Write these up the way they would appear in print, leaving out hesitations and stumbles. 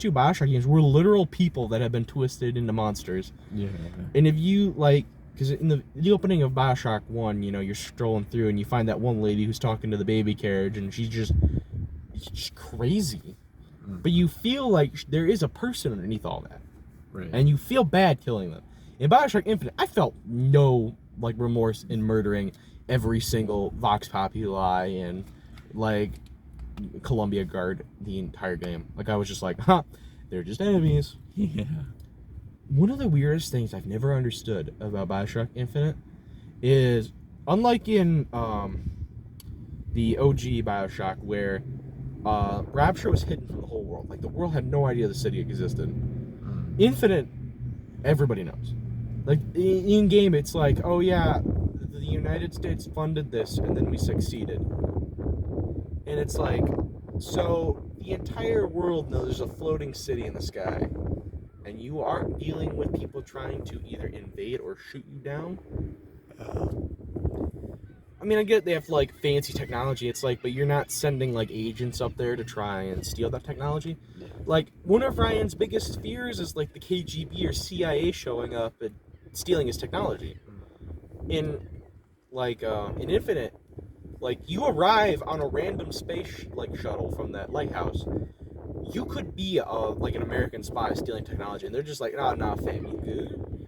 two Bioshock games were literal people that have been twisted into monsters. Yeah. And if you, like, because in the opening of Bioshock 1, you know, you're strolling through and you find that one lady who's talking to the baby carriage, and she's just crazy. But you feel like there is a person underneath all that. Right. And you feel bad killing them. In Bioshock Infinite, I felt no, like, remorse in murdering every single Vox Populi and, like, Columbia Guard the entire game. Like, I was just like, they're just enemies. Yeah. One of the weirdest things I've never understood about Bioshock Infinite is, unlike in the OG Bioshock, where Rapture was hidden from the whole world. Like, the world had no idea the city existed. Infinite, everybody knows. Like, in game, it's like, oh yeah, the United States funded this, and then we succeeded. And it's like, so the entire world knows there's a floating city in the sky, and you aren't dealing with people trying to either invade or shoot you down. I mean, I get they have, like, fancy technology. It's like, but you're not sending, like, agents up there to try and steal that technology. Like, one of Ryan's biggest fears is, like, the KGB or CIA showing up and stealing his technology. In Infinite, like, you arrive on a random space, like, shuttle from that lighthouse. You could be, like, an American spy stealing technology, and they're just like, oh, nah, fam, you good?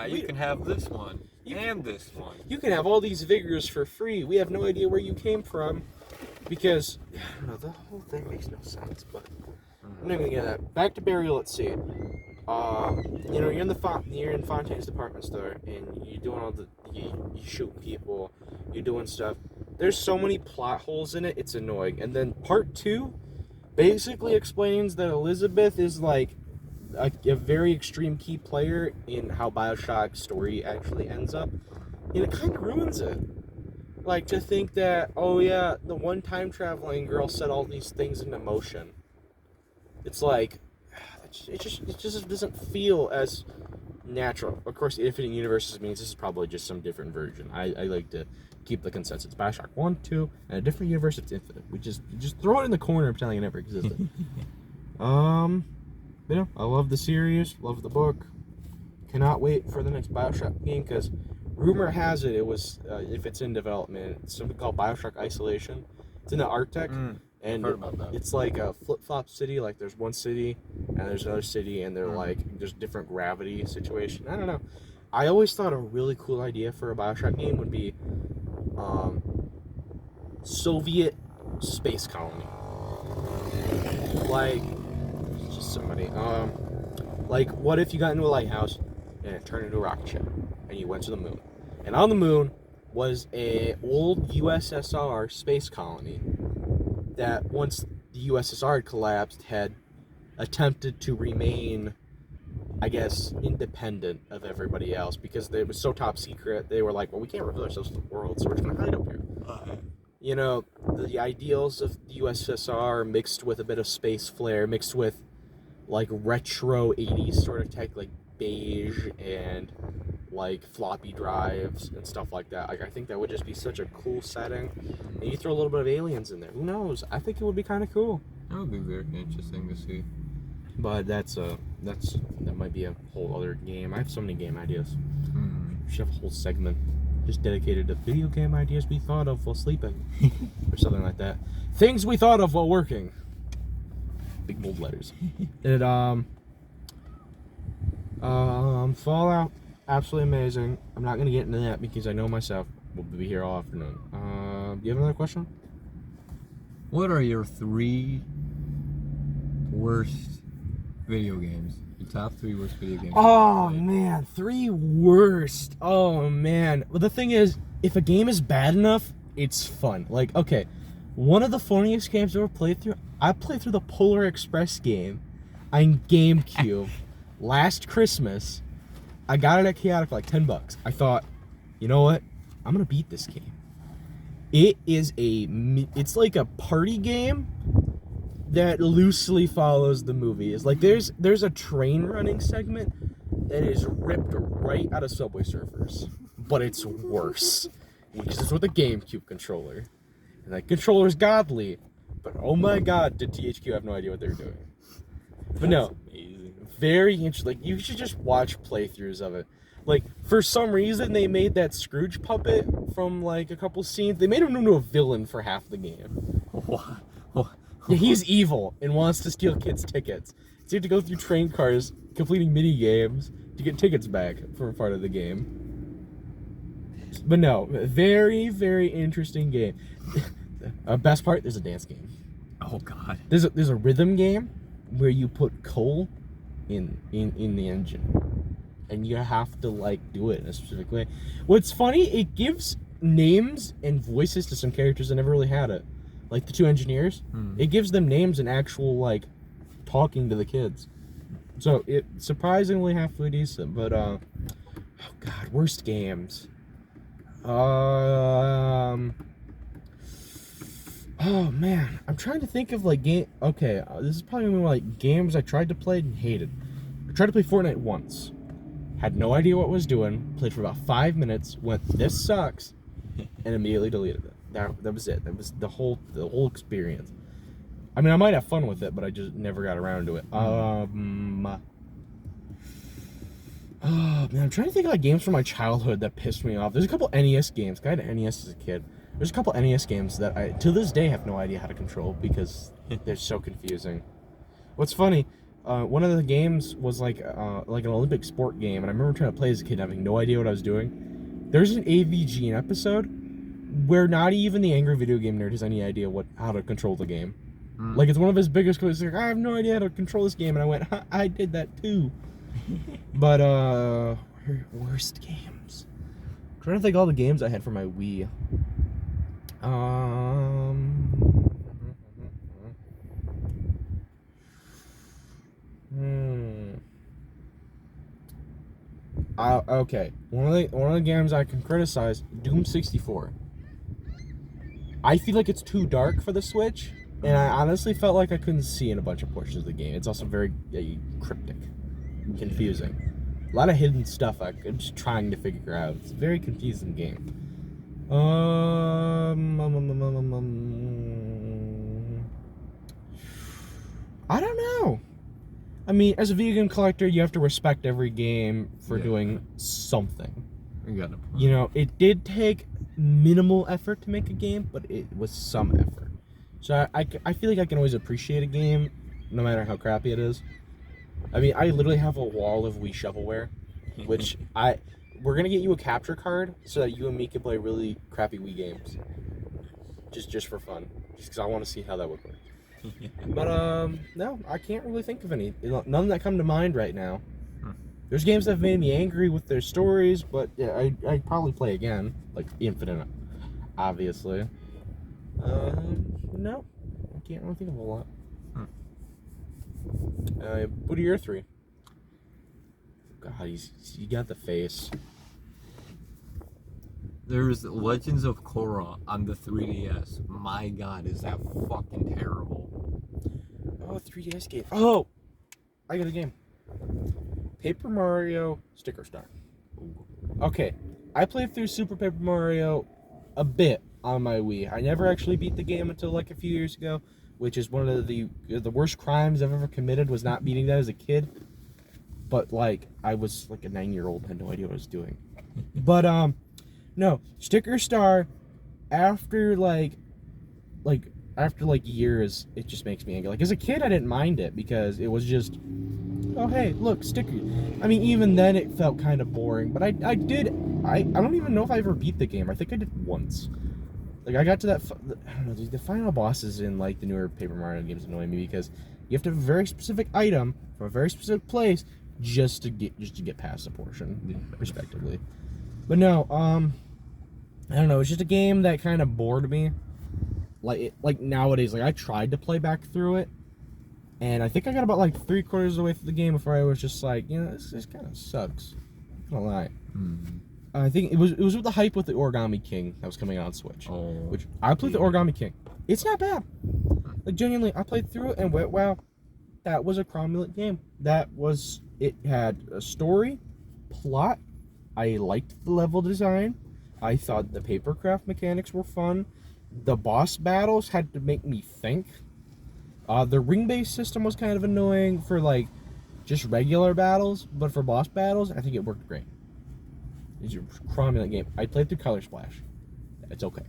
You can have this one. And this one. You can have all these vigors for free. We have no idea where you came from. Because, I don't know, the whole thing makes no sense, but I'm not gonna get that. Back to Burial at Sea. You know, you're in Fontaine's department store, and you're doing all you shoot people, you're doing stuff. There's so many plot holes in it, it's annoying. And then part 2 basically explains that Elizabeth is, like, a very extreme key player in how Bioshock's story actually ends up, and it kind of ruins it. Like, to think that, oh yeah, the one time traveling girl set all these things into motion. It's like, it just doesn't feel as natural. Of course, Infinite Universes means this is probably just some different version. I like to keep the consensus. Bioshock 1, 2, and a different universe, it's Infinite. We just throw it in the corner of telling it never existed. You know, I love the series, love the book. Cannot wait for the next Bioshock game, because rumor has it was, if it's in development, it's something called Bioshock Isolation. It's in the Arctic, and heard about that. It's like a flip-flop city. Like, there's one city, and there's another city, and they're like, there's different gravity situation. I don't know. I always thought a really cool idea for a Bioshock game would be Soviet space colony. Like, just somebody. Like, what if you got into a lighthouse and it turned into a rocket ship and you went to the moon? And on the moon was a old USSR space colony that, once the USSR had collapsed, had attempted to remain, I guess, independent of everybody else, because it was so top secret. They were like, well, we can't reveal ourselves to the world, so we're just gonna hide up here. You know, the ideals of the USSR mixed with a bit of space flair, mixed with, like, retro 80s sort of tech, like beige and, like, floppy drives and stuff like that. Like, I think that would just be such a cool setting. And you throw a little bit of aliens in there. Who knows? I think it would be kind of cool. That would be very interesting to see. But that might be a whole other game. I have so many game ideas. We should have a whole segment just dedicated to video game ideas we thought of while sleeping, or something like that. Things we thought of while working. Big bold letters. And Fallout, absolutely amazing. I'm not gonna get into that because I know myself. We'll be here all afternoon. Do you have another question? What are your 3 worst video games? Your top 3 worst video games? Oh man, 3 worst. Oh man. Well, the thing is, if a game is bad enough, it's fun. Like, okay, one of the funniest games I've ever played through, I played through the Polar Express game on GameCube last Christmas. I got it at Chaotic for like $10. I thought, you know what? I'm gonna beat this game. It's like a party game that loosely follows the movie. It's like there's a train running segment that is ripped right out of Subway Surfers, but it's worse because it's with a GameCube controller, and that controller is godly. But oh my God, did THQ have no idea what they were doing? But no, amazing. very interesting. Like, you should just watch playthroughs of it. Like, for some reason, they made that Scrooge puppet from, like, a couple scenes. They made him into a villain for half the game. What? Yeah, he's evil and wants to steal kids' tickets. So you have to go through train cars, completing mini games to get tickets back for part of the game. But no, very, very interesting game. Best part, there's a dance game. Oh God. There's a rhythm game where you put coal in the engine, and you have to like do it in a specific way. What's funny, it gives names and voices to some characters that never really had it. Like the two engineers, it gives them names and actual like talking to the kids. So it's surprisingly halfway decent. But oh God, worst games. Oh man, I'm trying to think of like game. Okay, this is probably more like games I tried to play and hated. I tried to play Fortnite once, had no idea what I was doing. Played for about 5 minutes, went this sucks, and immediately deleted it. That was it. That was the whole experience. I mean, I might have fun with it, but I just never got around to it. Oh man, I'm trying to think of like games from my childhood that pissed me off. There's a couple NES games. I had an NES as a kid. There's a couple NES games that I, to this day, have no idea how to control because they're so confusing. What's funny, one of the games was like an Olympic sport game, and I remember trying to play as a kid having no idea what I was doing. There's an AVG episode where not even the angry video game nerd has any idea how to control the game. Like, it's one of his biggest quotes. Like, I have no idea how to control this game, and I went, I did that too. But worst games. I'm trying to think all the games I had for my Wii. Okay. One of the games I can criticize, Doom 64. I feel like it's too dark for the Switch, and I honestly felt like I couldn't see in a bunch of portions of the game. It's also very cryptic and confusing. A lot of hidden stuff I'm just trying to figure out. It's a very confusing game. I don't know. I mean, as a video game collector, you have to respect every game for doing something. You know, it did take minimal effort to make a game, but it was some effort. So I feel like I can always appreciate a game, no matter how crappy it is. I mean, I literally have a wall of Wii shovelware, which we're gonna get you a capture card so that you and me can play really crappy Wii games, just for fun, just because I want to see how that would work. But no, I can't really think of any. None that come to mind right now. There's games that have made me angry with their stories, but yeah, I'd probably play again, like Infinite, obviously. No, I can't really think of a lot. What are your three? God, you got the face. There's Legends of Korra on the 3DS. My God, is that fucking terrible. Oh, 3DS game. Oh, I got a game. Paper Mario Sticker Star. Okay, I played through Super Paper Mario a bit on my Wii. I never actually beat the game until like a few years ago, which is one of the worst crimes I've ever committed, was not beating that as a kid. But like, I was like a 9-year-old and had no idea what I was doing. But no, Sticker Star, after years, it just makes me angry. Like, as a kid, I didn't mind it because it was just, oh hey, look, stickers. I mean, even then it felt kind of boring, but I don't even know if I ever beat the game. I think I did once. Like, I got to that, I don't know, the final bosses in like the newer Paper Mario games annoy me because you have to have a very specific item from a very specific place just to get past the portion, respectively. But no, I don't know, it's just a game that kind of bored me. Like nowadays, like I tried to play back through it, and I think I got about like 3/4 of the way through the game before I was just like, you know, this kind of sucks. I'm not gonna lie. I think it was with the hype with the Origami King that was coming out on Switch. Which I played the Origami King. It's not bad. Like, genuinely, I played through it and went, wow, that was a cromulent game. It had a story, plot. I liked the level design. I thought the papercraft mechanics were fun. The boss battles had to make me think. The ring-based system was kind of annoying for like just regular battles, but for boss battles, I think it worked great. It's a cromulent game. I played through Color Splash. It's okay.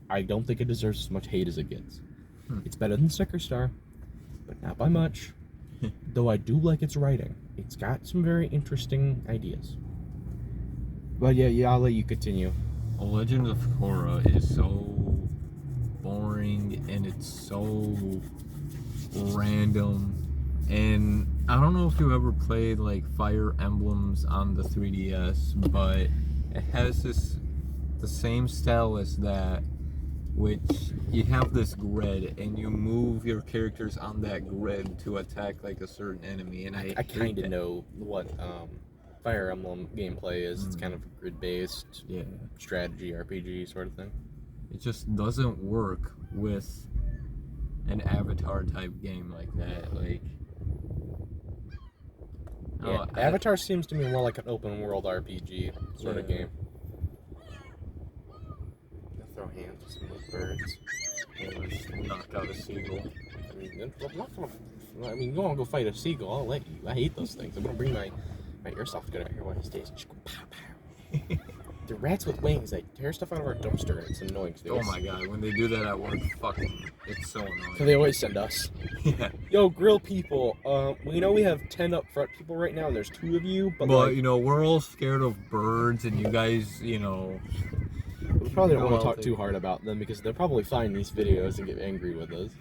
I don't think it deserves as much hate as it gets. It's better than Sticker Star, but not by much. Though I do like its writing. It's got some very interesting ideas. But yeah, I'll let you continue. Legend of Korra is so boring and it's so random. And I don't know if you ever played like Fire Emblems on the 3DS, but it has the same style as that, which you have this grid and you move your characters on that grid to attack like a certain enemy. And I kind of know what Fire Emblem gameplay is. It's kind of grid-based, strategy RPG sort of thing. It just doesn't work with an Avatar type game like that. Like, Avatar seems to me more like an open world RPG sort of game. I'll throw hands with some of those birds. let's knock out a seagull. I mean, you want to go fight a seagull? I'll let you. I hate those things. I'm gonna bring my airsoft gun out here one of these days and just go pow pow. The rats with wings, they tear stuff out of our dumpster and it's annoying. Oh my god, when they do that at work, fucking, it's so annoying. So they always send us. Yeah. Yo, grill people. We know we have 10 up front people right now, and there's 2 of you, but like, you know, we're all scared of birds, and you guys, you know. We probably don't want to talk too hard about them because they'll probably find these videos and get angry with us.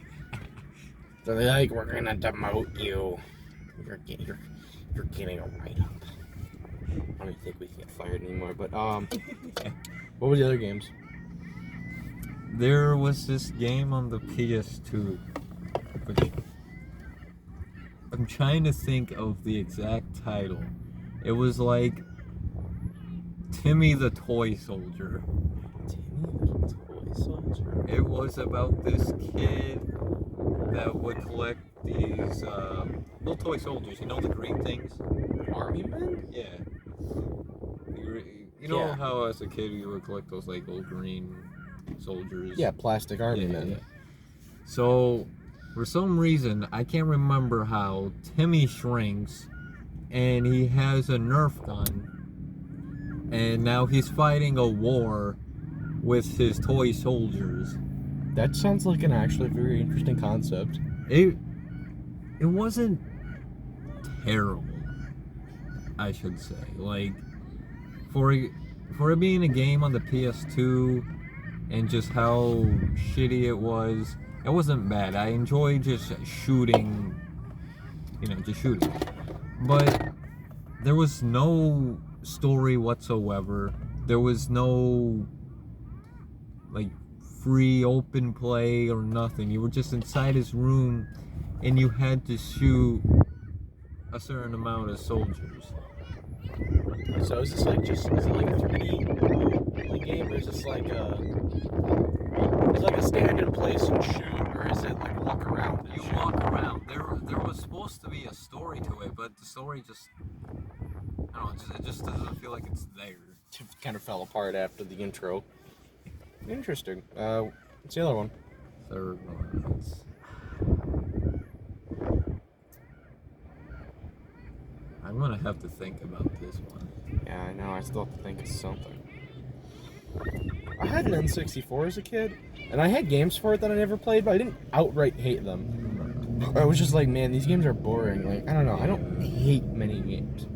So they're like, we're gonna demote you. You're getting a write-up. I don't even think we can get fired anymore, but what were the other games? There was this game on the PS2, which I'm trying to think of the exact title. It was like Timmy the Toy Soldier. Timmy the Toy Soldier? It was about this kid that would collect these little toy soldiers. You know the green things? Army men? Yeah. You know how as a kid you would collect those like little green soldiers? Yeah, plastic army men. Yeah. So, for some reason, I can't remember how, Timmy shrinks and he has a Nerf gun. And now he's fighting a war with his toy soldiers. That sounds like an actually very interesting concept. It wasn't terrible, I should say. Like, for it being a game on the PS2 and just how shitty it wasn't bad. I enjoyed just shooting, just shooting. But there was no story whatsoever. There was no, like, free open play or nothing. You were just inside his room and you had to shoot a certain amount of soldiers. So is this like is it like a 3D game, or is this like a stand in place and shoot, or is it like walk around? You walk around. There was supposed to be a story to it, but the story just, I don't know, it just doesn't feel like it's there. It kind of fell apart after the intro. Interesting. What's the other one? Third one. I'm gonna have to think about this one. Yeah, I know. I still have to think of something. I had an N64 as a kid, and I had games for it that I never played, but I didn't outright hate them. I was just like, man, these games are boring. Like, I don't know. I don't hate many games.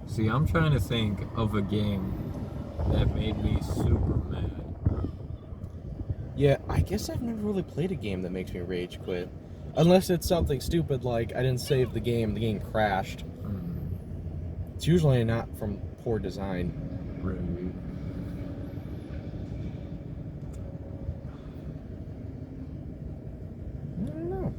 See, I'm trying to think of a game that made me super mad. Yeah, I guess I've never really played a game that makes me rage quit. Unless it's something stupid like I didn't save the game crashed. It's usually not from poor design. Really? I don't know.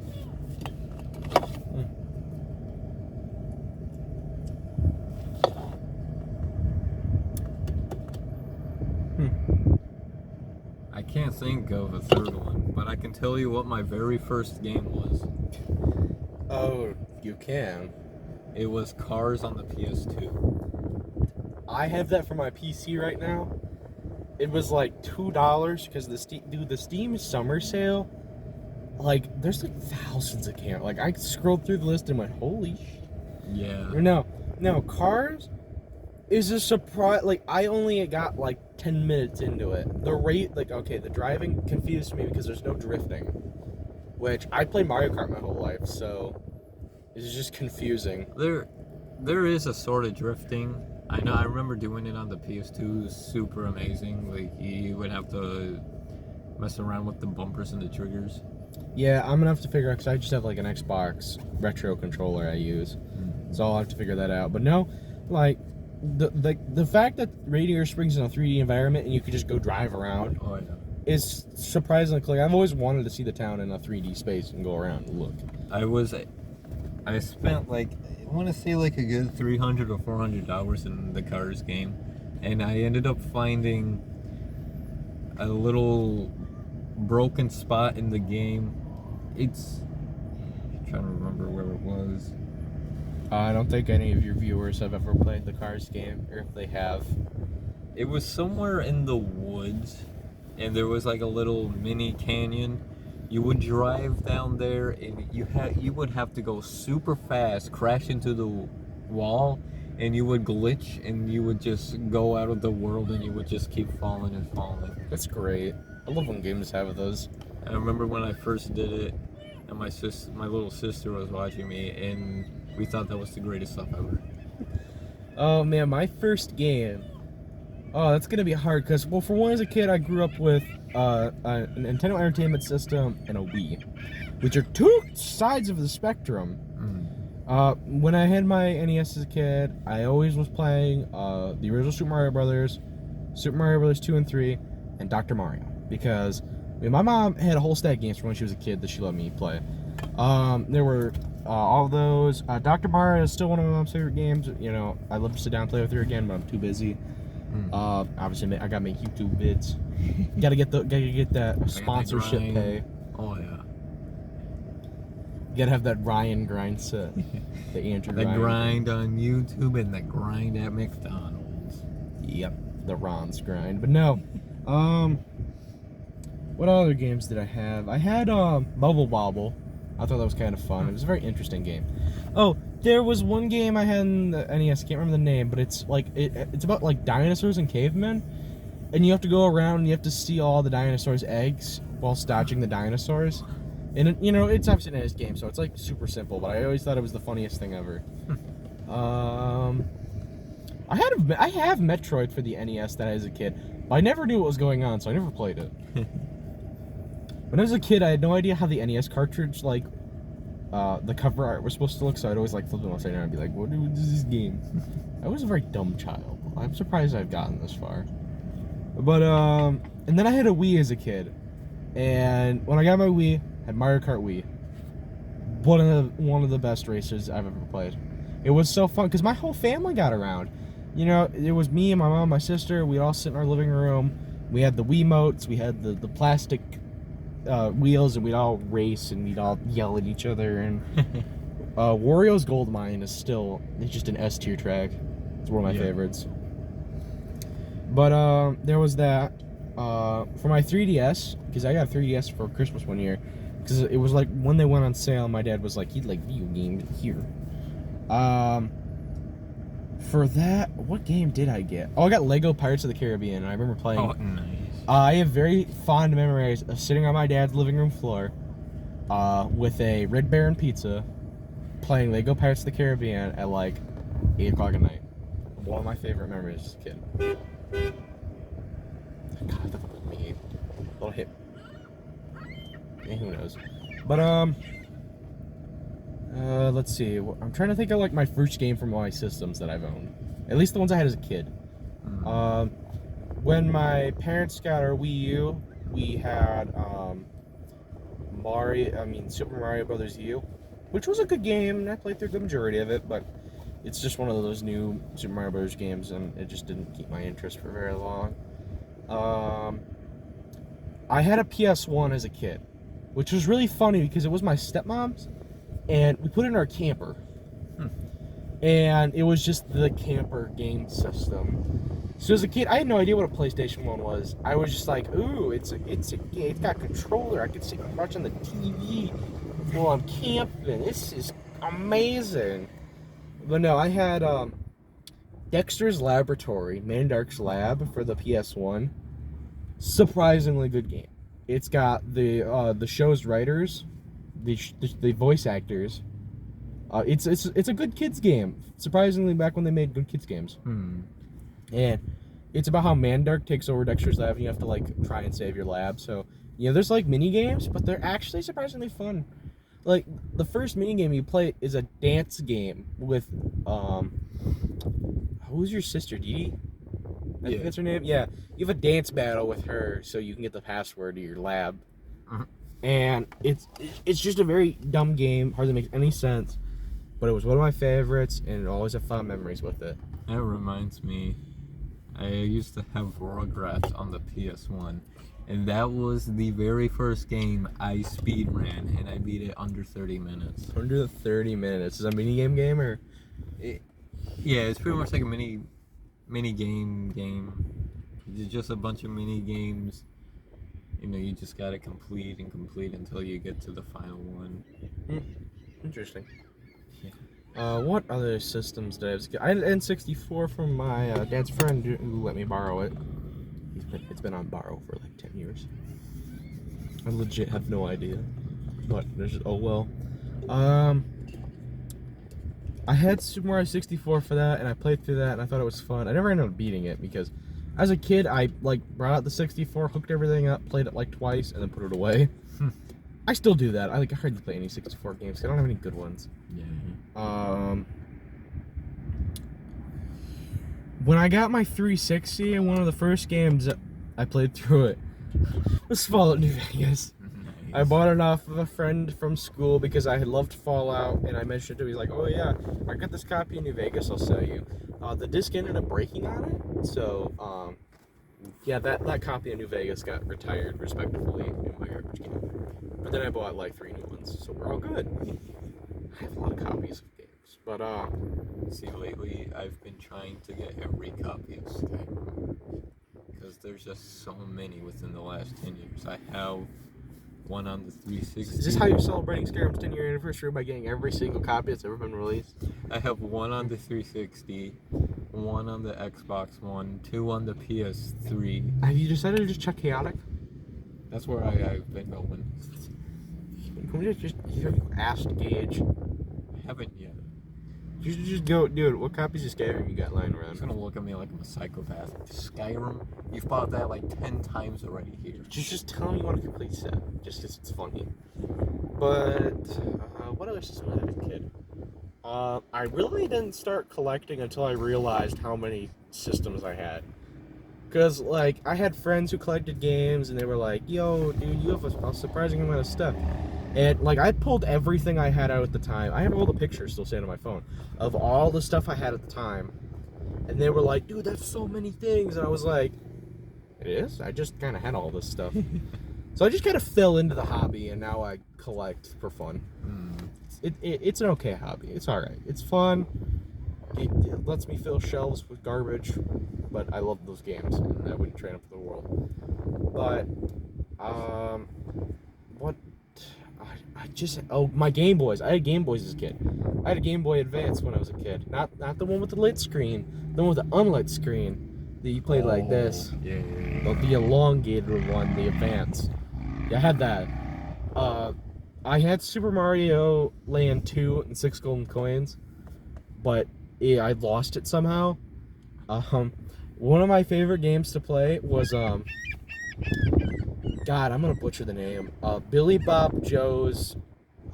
I can't think of a third one, but I can tell you what my very first game was. Oh, you can. It was Cars on the PS2. I have that for my PC right now, it was like $2 because the Steam summer sale, like there's like thousands of cameras. Like I scrolled through the list and went, holy shit. Yeah. No, Cars is a surprise. Like I only got like 10 minutes into it. The rate, like okay, the driving confused me because there's no drifting, which I played Mario Kart my whole life, so it's just confusing. There is a sort of drifting. I know. I remember doing it on the PS2. It was super amazing. Like you would have to mess around with the bumpers and the triggers. Yeah, I'm gonna have to figure out because I just have like an Xbox retro controller I use, so I'll have to figure that out. But no, like the fact that Radiator Springs is in a 3D environment and you could just go drive around is surprisingly cool. Like, I've always wanted to see the town in a 3D space and go around and look. I spent like I want to say like a good $300 or $400 in the Cars game, and I ended up finding a little broken spot in the game. I'm trying to remember where it was. I don't think any of your viewers have ever played the Cars game, or if they have. It was somewhere in the woods, and there was like a little mini canyon. You would drive down there, and you would have to go super fast, crash into the wall, and you would glitch, and you would just go out of the world, and you would just keep falling and falling. That's great. I love when games have those. I remember when I first did it, and my little sister was watching me, and we thought that was the greatest stuff ever. Oh man, my first game. Oh, that's gonna be hard because, well, for one, as a kid, I grew up with a Nintendo Entertainment System and a Wii, which are two sides of the spectrum. When I had my NES as a kid, I always was playing the original Super Mario Brothers, Super Mario Brothers 2 and 3, and Dr. Mario, because my mom had a whole stack of games from when she was a kid that she let me play. There were all of those. Dr. Mario is still one of my mom's favorite games. You know, I'd love to sit down and play with her again, but I'm too busy. Obviously, I gotta make YouTube vids. gotta get that sponsorship pay. Oh yeah. You gotta have that Ryan grind set. The Andrew The Ryan grind on YouTube and the grind at McDonald's. Yep, the Ron's grind. But no, what other games did I have? I had Bubble Bobble. I thought that was kind of fun. It was a very interesting game. Oh, there was one game I had in the NES. I can't remember the name, but it's like it's about like dinosaurs and cavemen, and you have to go around and you have to steal all the dinosaurs' eggs while dodging the dinosaurs. And it's obviously an NES game, so it's like super simple. But I always thought it was the funniest thing ever. I have Metroid for the NES that I was a kid, but I never knew what was going on, so I never played it. When I was a kid, I had no idea how the NES cartridge, like, the cover art was supposed to look, so I'd always, like, flip it upside down and be like, what is this game? I was a very dumb child. I'm surprised I've gotten this far. But, and then I had a Wii as a kid. And when I got my Wii, I had Mario Kart Wii. One of the best races I've ever played. It was so fun, because my whole family got around. You know, it was me and my mom and my sister. We'd all sit in our living room. We had the Wiimotes. We had the plastic wheels, and we'd all race, and we'd all yell at each other. And Wario's Goldmine is it's just an S tier track. It's one of my favorites. But there was that for my 3DS, because I got a 3DS for Christmas one year, because it was like when they went on sale. My dad was like, he'd like video games here. For that, what game did I get? Oh, I got Lego Pirates of the Caribbean, and I remember playing. Oh, nice. I have very fond memories of sitting on my dad's living room floor with a Red Baron pizza, playing Lego Pirates of the Caribbean at like 8 o'clock at night. One of my favorite memories as a kid. God, that was me. A little hit. Yeah, who knows? But, let's see. I'm trying to think of like my first game from my systems that I've owned. At least the ones I had as a kid. When my parents got our Wii U, we had Super Mario Brothers U, which was a good game, and I played through the majority of it, but it's just one of those new Super Mario Brothers games, and it just didn't keep my interest for very long. I had a PS1 as a kid, which was really funny because it was my stepmom's, and we put it in our camper. And it was just the camper game system. So as a kid, I had no idea what a PlayStation 1 was. I was just like, ooh, it's got a controller. I can sit and watch on the TV while I'm camping. This is amazing. But no, I had Dexter's Laboratory, Mandark's Lab for the PS1. Surprisingly good game. It's got the show's writers, the voice actors. It's a good kids game. Surprisingly, back when they made good kids games. And it's about how Mandark takes over Dexter's lab, and you have to like try and save your lab. So there's like mini games, but they're actually surprisingly fun. Like the first mini game you play is a dance game with who's your sister, Dee Dee? I think that's her name. Yeah, you have a dance battle with her, so you can get the password to your lab. And it's just a very dumb game, hardly makes any sense. But it was one of my favorites, and I always have fond memories with it. That reminds me, I used to have Rugrats on the PS1, and that was the very first game I speed ran, and I beat it under 30 minutes. Under 30 minutes. Is it a mini game or? Yeah, it's pretty much like a mini game. It's just a bunch of mini games. You just gotta complete until you get to the final one. Interesting. Yeah. What other systems did I have? I had an N64 from my dad's friend who let me borrow it. It's been on borrow for like 10 years. I legit have no idea. But there's oh well. I had Super Mario 64 for that, and I played through that, and I thought it was fun. I never ended up beating it because, as a kid, I like brought out the 64, hooked everything up, played it like twice, and then put it away. I still do that. I hardly play any 64 games. 'Cause I don't have any good ones. Yeah. When I got my 360, and one of the first games I played through it was Fallout New Vegas. I bought it off of a friend from school because I had loved Fallout, and I mentioned to him, he's like, oh yeah, I got this copy of New Vegas, I'll sell you. The disc ended up breaking on it, so yeah, that copy of New Vegas got retired respectively in my garbage can. But then I bought like 3 new ones, so we're all good. I have a lot of copies of games, but see, lately I've been trying to get every copy of Skyrim because there's just so many within the last 10 years. I have one on the 360. Is this how you're celebrating Skyrim's 10-year anniversary, by getting every single copy that's ever been released? I have one on the 360, one on the Xbox One, 2 on the PS3. Have you decided to just check Chaotic? That's where I've been going. Can we just asked Gage? I haven't yet. You should just go, dude, what copies of Skyrim you got lying around? He's gonna look at me like I'm a psychopath. Skyrim? You've bought that like 10 times already here. Just tell me you want a complete set, just 'cause it's funny. But, what other system did I have as a kid? I really didn't start collecting until I realized how many systems I had. Because, like, I had friends who collected games, and they were like, yo, dude, you have a surprising amount of stuff. And, like, I pulled everything I had out at the time. I have all the pictures still saved on my phone of all the stuff I had at the time. And they were like, dude, that's so many things. And I was like, it is? I just kind of had all this stuff. So I just kind of fell into the hobby, and now I collect for fun. It's an okay hobby. It's alright. It's fun. It lets me fill shelves with garbage. But I love those games, and I wouldn't trade them for the world. But, what... my Game Boys. I had Game Boys as a kid. I had a Game Boy Advance when I was a kid. Not the one with the lit screen. The one with the unlit screen. That you played like this. Yeah. The elongated one, the Advance. Yeah, I had that. I had Super Mario Land 2 and 6 golden coins. But I lost it somehow. One of my favorite games to play was, God, I'm gonna butcher the name. Billy Bob Joe's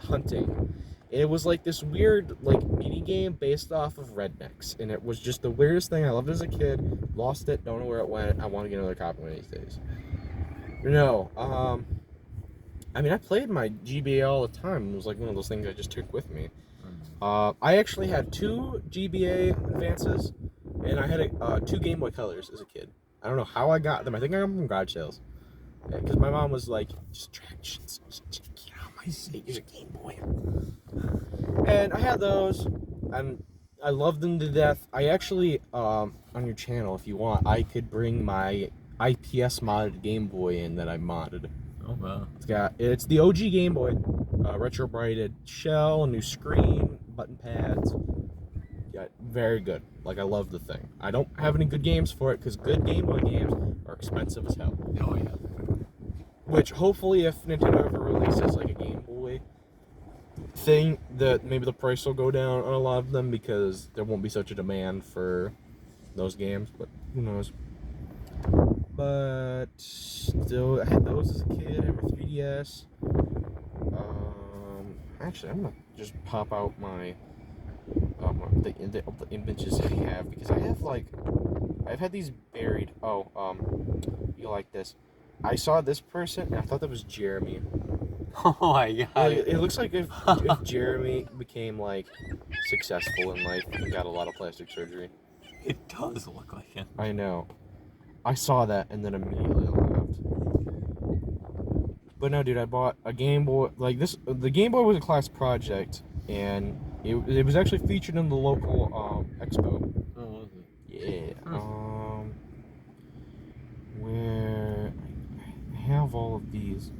Hunting. It was like this weird, like, mini game based off of rednecks, and it was just the weirdest thing. I loved it as a kid. Lost it. Don't know where it went. I want to get another copy one of these days. No. I mean, I played my GBA all the time. It was like one of those things I just took with me. I actually had 2 GBA Advances, and I had 2 Game Boy Colors as a kid. I don't know how I got them. I think I got them from garage sales. Because my mom was like, distractions, get out of my seat, use a Game Boy. And I had those, and I love them to death. I actually, on your channel, if you want, I could bring my IPS modded Game Boy in that I modded. Oh wow. It's the OG Game Boy, retro brighted shell, new screen, button pads. Yeah, very good. Like, I love the thing. I don't have any good games for it because good Game Boy games are expensive as hell. Oh yeah. Which hopefully, if Nintendo ever releases like a Game Boy thing, that maybe the price will go down on a lot of them because there won't be such a demand for those games. But who knows? But still, I had those as a kid. I have a 3DS. Actually, I'm gonna just pop out my the images I have because I have like I've had these buried. Oh, you like this? I saw this person and I thought that was Jeremy. Oh my god. It looks like if Jeremy became like successful in life and got a lot of plastic surgery. It does look like him. I know. I saw that and then immediately laughed. But no, dude, I bought a Game Boy. Like this, the Game Boy was a class project, and it was actually featured in the local expo. Oh, was it? Yeah. Where I have all of these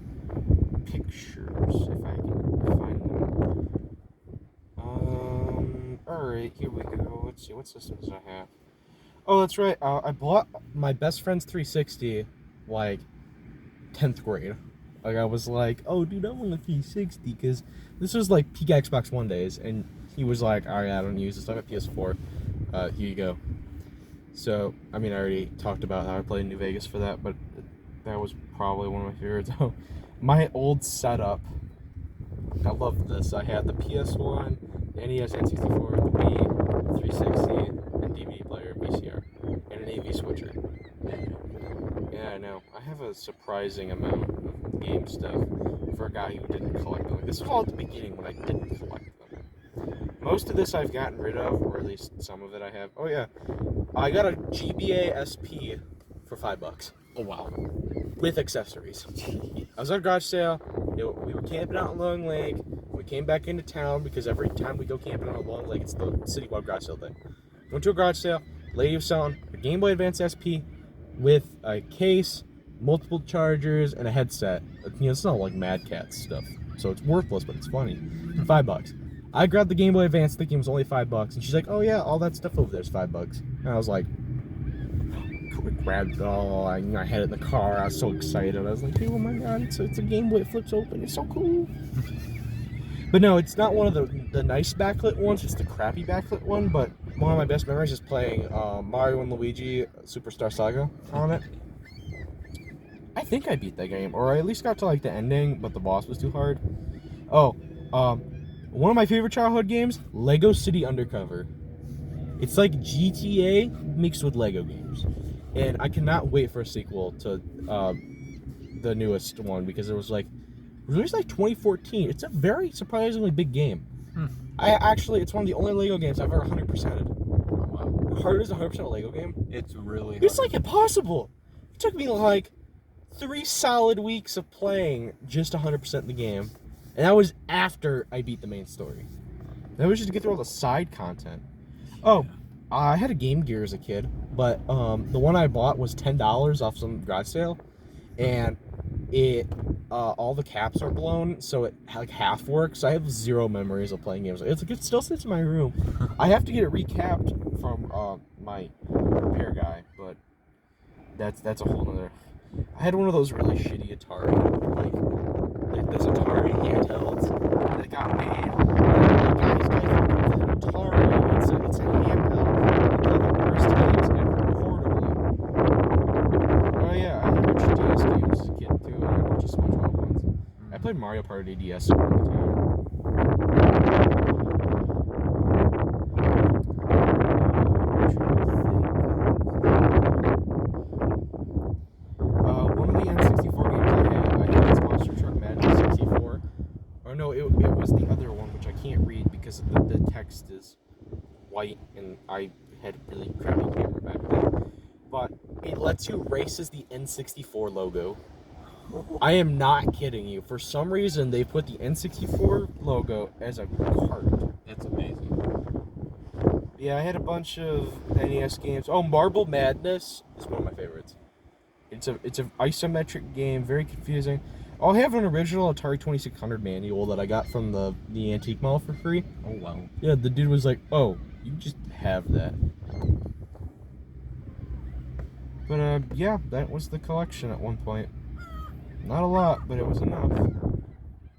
pictures, if I can find them. All right, here we go. Let's see, what systems I have. Oh, that's right. I bought my best friend's 360, like 10th grade. Like I was like, oh, dude, I want a 360 because this was like peak Xbox One days, and he was like, all right, I don't use this. I have a PS4. Here you go. So, I mean, I already talked about how I played New Vegas for that, but that was probably one of my favorites. My old setup, I loved this. I had the PS1, the NES N64, the Wii, 360, and DVD player, VCR, and an AV switcher. Yeah, I know. I have a surprising amount of game stuff for a guy who didn't collect them. This was all at the beginning when I didn't collect them. Most of this I've gotten rid of, or at least some of it I have. Oh yeah, I got a GBA SP for $5. Oh wow. With accessories. I was at a garage sale. We were camping out in Long Lake. We came back into town because every time we go camping out in Long Lake, it's the citywide garage sale thing. Went to a garage sale. Lady was selling a Game Boy Advance SP with a case, multiple chargers, and a headset. You know, it's not like Mad Catz stuff, so it's worthless, but it's funny. $5. I grabbed the Game Boy Advance thinking it was only $5, and she's like, "Oh yeah, all that stuff over there is $5." And I was like, grabbed it all. I had it in the car. I was so excited. I was like, "Oh my god, it's a Game Boy. It flips open. It's so cool." But no, it's not one of the nice backlit ones. It's the crappy backlit one. But one of my best memories is playing Mario and Luigi Superstar Saga on it. I think I beat that game, or I at least got to like the ending, but the boss was too hard. Oh, one of my favorite childhood games, Lego City Undercover. It's like GTA mixed with Lego games, and I cannot wait for a sequel to the newest one because it was released like 2014. It's a very surprisingly big game. It's one of the only Lego games I've ever 100%ed. Wow. Hard is 100% a Lego game? It's really hard. It's like impossible. It took me like 3 solid weeks of playing just 100% the game. And that was after I beat the main story. That was just to get through all the side content. Oh, I had a Game Gear as a kid, but the one I bought was $10 off some garage sale. And all the caps are blown, so it like half works. I have zero memories of playing games. It still sits in my room. I have to get it recapped from my repair guy, but that's a whole nother. I had one of those really shitty Atari, like those Atari handhelds that got made. Atari, it's a handheld. It's one of the worst games ever, portably. Oh yeah, I had a bunch of DS games as a kid too. I had a bunch of SpongeBob ones. I played Mario Party DS all the time. One of the N64 games I think it's Monster Truck Madness 64. Or no, it was the other one, which I can't read because the text is white, and I had a really crappy camera back then. But it lets you race as the N64 logo. I am not kidding you. For some reason, they put the N64 logo as a cart. That's amazing. Yeah, I had a bunch of NES games. Oh, Marble Madness is one of my favorites. It's an isometric game, very confusing. I'll have an original Atari 2600 manual that I got from the antique mall for free. Oh wow. Yeah, the dude was like, "Oh, you just have that." But yeah, that was the collection at one point. Not a lot, but it was enough.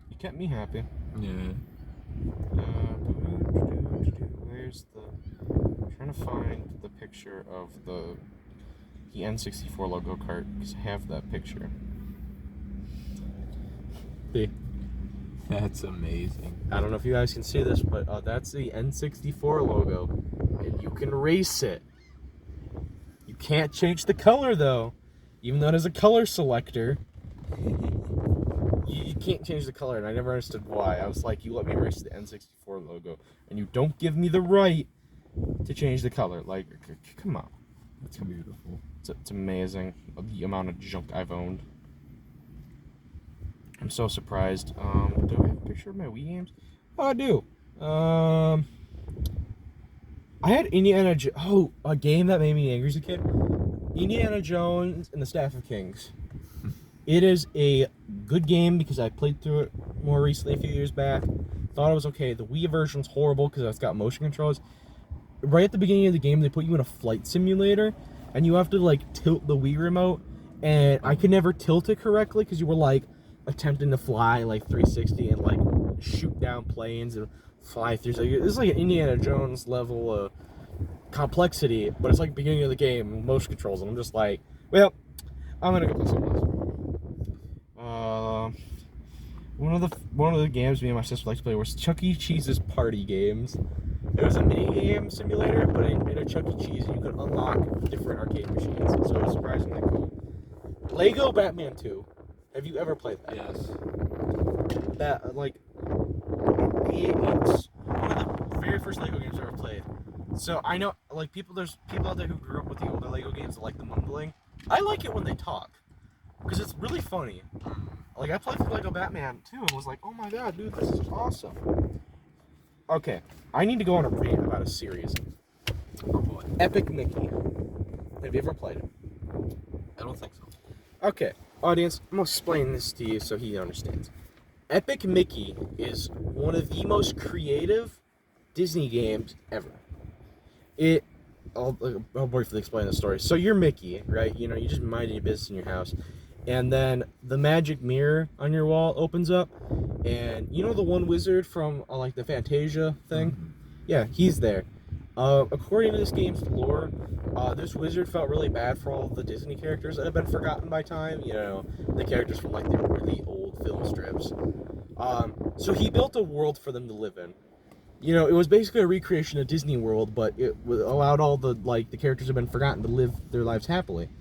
It kept me happy. Yeah. Where's the? I'm trying to find the picture of the N64 logo cart because I have that picture. See, That's amazing. I don't know if you guys can see this, but that's the N64 logo, and you can race it. You can't change the color though, even though it has a color selector. You can't change the color, and I never understood why. I was like, you let me race the N64 logo, and you don't give me the right to change the color. Like, come on. That's beautiful. It's amazing the amount of junk I've owned. I'm so surprised. Do I have a picture of my Wii games? Oh, I do. I had a game that made me angry as a kid. Indiana Jones and the Staff of Kings. It is a good game because I played through it more recently, a few years back. Thought it was okay. The Wii version's horrible because it's got motion controls. Right at the beginning of the game, they put you in a flight simulator, and you have to like tilt the Wii remote. And I could never tilt it correctly because you were like attempting to fly like 360 and like shoot down planes and fly through. So it's like an Indiana Jones level of complexity, but it's like beginning of the game, motion controls, and I'm just like, well, I'm gonna go play something else. One of the games me and my sister liked to play was Chuck E. Cheese's Party Games. It was a mini game simulator, but in a Chuck E. Cheese, you could unlock different arcade machines, so it was surprisingly cool. Lego Batman 2. Have you ever played that? Yes. That like it's one of the very first Lego games I ever played. So I know like there's people out there who grew up with the older Lego games that like the mumbling. I like it when they talk because it's really funny. Like I played through Lego Batman 2 and was like, oh my god, dude, this is awesome. Okay, I need to go on a rant about a series. Oh boy. Epic Mickey. Have you ever played it? I don't think so. Okay, audience, I'm gonna explain this to you so he understands. Epic Mickey is one of the most creative Disney games ever. I'll briefly explain the story. So you're Mickey, right? You know, you just minding your business in your house. And then the magic mirror on your wall opens up. And you know the one wizard from like the Fantasia thing? Mm-hmm. Yeah, he's there. According to this game's lore, this wizard felt really bad for all the Disney characters that have been forgotten by time. You know, the characters from like the really old film strips. So he built a world for them to live in. You know, it was basically a recreation of Disney World, but it allowed all the characters who have been forgotten to live their lives happily.